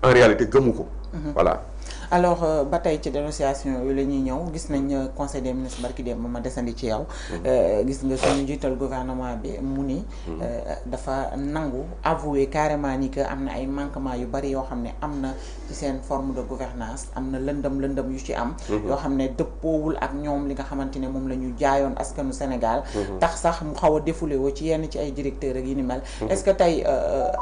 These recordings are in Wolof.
en réalité gëmu ko. Voilà. alors ba tey ci dénonciation yooyu la ñuy ñëw gis nañ conseil des ministres barki dem ma desandi ci yow. gis nga suñu njiital gouvernement bi mu ni dafa nangu avouer carrément ni que am na ay manquements yu bari yoo xam ne am na ci seen forme de gouvernance am na lëndëm yu ci am. yoo xam ne dëppoowul ak ñoom li nga xamante ne moom la ñu jaayoon askanu Sénégal. tax sax mu xaw a défoulé woo ci yenn ci ay directeurs ak yi ni mel. est-ce que tey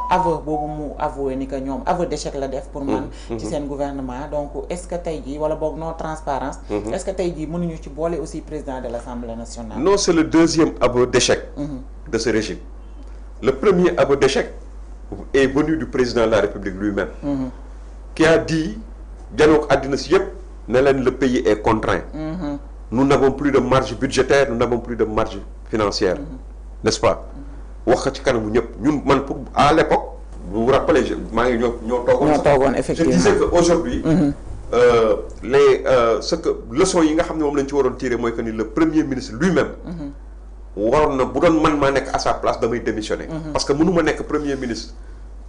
aveu boobu mu avoué ni que ñoom aveu d'échec la def pour man. ci seen gouvernement donc. est-ce que tey jii wala boog non transparence est-ce que tey jii mënuñu ci boole aussi président de l'Assemblée nationale. Non, c'est le deuxième aveu d'échec de ce régime. Le premier aveu d'échec est venu du président de la République lui-même qui a dit janook àddina si yëpp ne leen le pays est contraint. Nous n'avons plus de marge budgétaire, nous n'avons plus de marge financière, n'est-ce pas? wax ko ci kanamu ñëpp ñun man pour à l'époque vous vous rappelez maa ngi ñoo toogoon effectivement. Je disais que aujourd'hui ce que leçon yi nga xam ne moom lañ ci waroon tirer mooy que ni le premier ministre lui-même waroon na bu doon man maa nekk à sa place damay démissionner. Parce que mënuma nekk premier ministre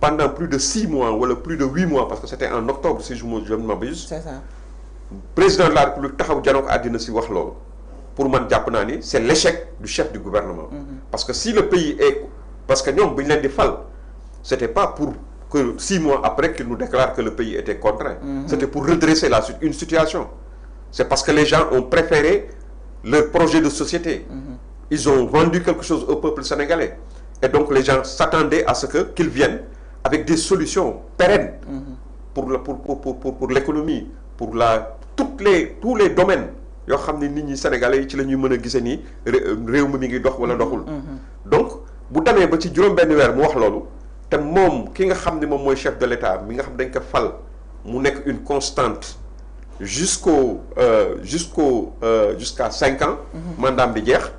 pendant plus de 6 mois wala plus de 8 mois parce que c'était en octobre si je ne m'abuse. C'est ça. Président de la République taxaw janook àddina si wax loolu pour man jàpp naa ni c'est l'échec du chef du gouvernement. Parce que si le pays est parce que ñoom bu ñu leen di fal c'était pas pour que 6 mois après qu'il nous déclare que le pays était contraint. C'était pour redresser une situation. C'est parce que les gens ont préféré leur projet de société. Ils ont vendu quelque chose au peuple sénégalais. Et donc les gens s'attendaient à ce qu'ils viennent avec des solutions pérennes pour l'économie, pour tous les domaines. Yoo xam ne nit ñi sénégalais yi ci la ñuy mën a gisee ni réew mi ngi dox wala doxul. Donc bu demee ba ci juróom-benn weer mu wax loolu. te moom ki nga xam ne moom mooy chef de l'État mi nga xam dañ ko fal mu nekk une constante jusqu'à 5 ans. mandat bi jeex.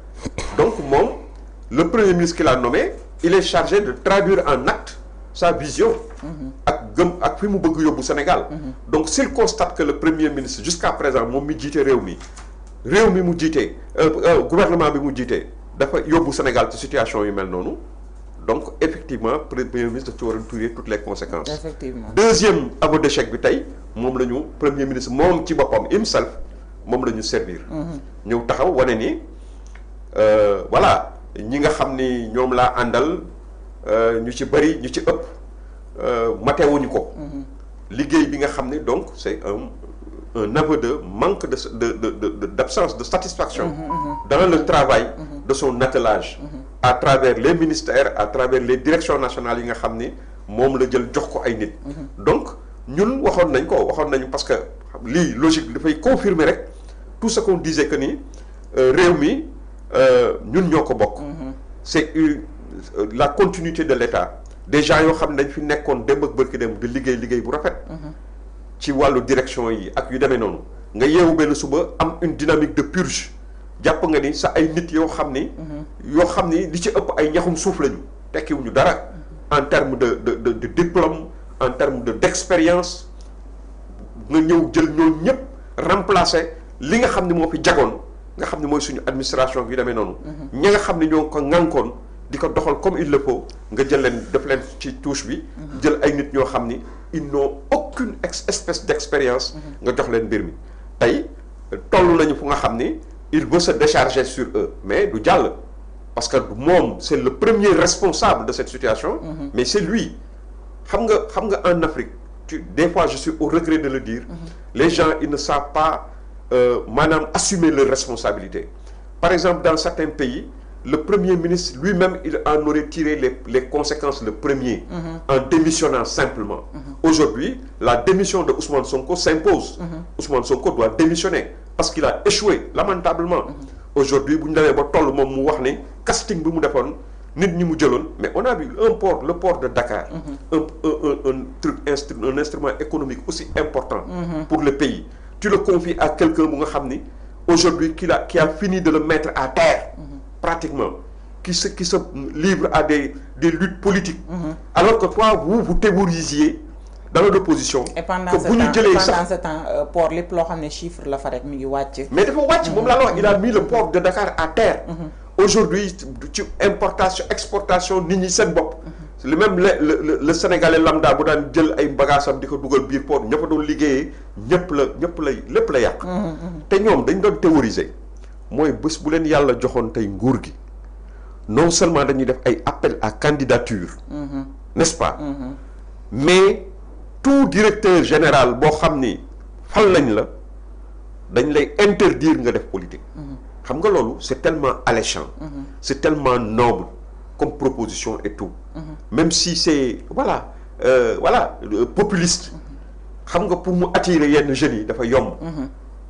Donc moom le premier ministre qu'il a nommé il est chargé de traduire en acte sa vision. ak fi mu bëgg yóbbu Sénégal. Donc s'il constate que le premier ministre jusqu'à présent moom mi jiite réew mi mu jiite gouvernement bi mu jiite dafa yóbbu Sénégal ci situation yu mel noonu. Donc effectivement premier ministre daf ci war a tirer toutes les conséquences. Effectivement. Deuxième aveu d'échec bi tey moom la ñu premier ministre moom ci boppam himself moom la ñu servir. ñëw taxaw wane ni voilà ñi nga xam ni ñoom laa àndal ñu ci bëri ñu ci ëpp matewuñu ko. liggéey bi nga xam ni donc c'est un aveu de manque d'absence de satisfaction. dans le travail de son attelage. à travers les ministères à travers les directions nationales yi nga xam ni moom la jël jox ko ay nit. Donc ñun waxoon nañu parce que lii logique dafay confirmer rek tout ce qu'on disait que ni réew mi ñun ñoo ko bokk. C'est la continuité de l'État des gens yoo xam ne dañ fi nekkoon démb ak bërki dem di liggéey bu rafet. ci wàllu direction yi ak yu demee noonu nga yeewu benn suba am une dynamique de purge. jàpp nga ni sa ay nit yoo xam ni li ci ëpp ay ñaxum suuf lañu tekkiwuñu dara en termes de diplôme en termes d'expérience nga ñëw jël ñooñu ñëpp remplacer li nga xam ni moo fi jagoon nga xam ni mooy suñu administration yu demee noonu. ña nga xam ni ñoo ko ŋànkoon di ko doxal comme il le faut nga jël leen def leen ci touche bi. jël ay nit ñoo xam ni ils n'ont aucune espèce d'expérience. nga jox leen mbir mi tey toll nañu fu nga xam ni. Il veut se décharger sur eux mais du jàll parce que moom c'est le premier responsable de cette situation. Mais c'est lui xam nga en Afrique des fois je suis au regret de le dire. Les gens ils ne savent pas maanaam assumer leurs responsabilités. Par exemple dans certains pays le premier ministre lui-même il en aurait tiré les conséquences le premier. En démissionnant simplement. Aujourd'hui la démission de Ousmane Sonko s'impose. Ousmane Sonko doit démissionner. Parce qu'il a échoué lamentablement. Aujourd'hui bu ñu demee ba toll moom mu wax ni casting bi mu defoon nit ñi mu jëloon mais on a vu le port de Dakar. un instrument économique aussi important. Pour le pays. Tu le confies à quelqu'un bu nga xam ni aujourd'hui qui a fini de le mettre à terre. Pratiquement qui se livre à des luttes politiques. Alors que toi vous théorisiez. Dans l'opposition. Et pendant ce temps port lépp loo xam ne chiffre la fa rek mi ngi wàcc. mais dafa wàcc moom laa la wax il a mis le port de Dakar à terre. Aujourd'hui ci importation exportation nit ñi seen bopp. même le sénégalais lambda bu daan jël ay bagaasam di ko dugal biir port ñëpp a doon liggéeyee lépp la yàq. te ñoom dañ doon théoriser mooy bés bu leen yàlla joxoon tey nguur gi non seulement dañuy def ay appel à candidature. n'est-ce pas. mais tout directeur général boo xam ni fal nañ la dañ lay interdire nga def politique. xam nga loolu c'est tellement alléchant. c'est tellement noble comme proposition et tout. Même si c'est voilà populiste. xam nga pour mu attirer yenn jeunes yi dafa yomb.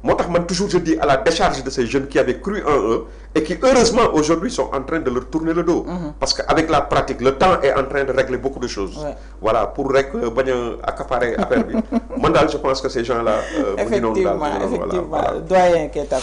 moo tax man toujours je dis à la décharge de ces jeunes qui avaient cru en eux et qui heureusement aujourd'hui sont en train de leur tourner le dos. Parce qu'avec la pratique le temps est en train de régler beaucoup de choses. Voilà pour rek bañ a accaparer affaire bi man daal je pense que ces gens-là. effectivement doyen Keita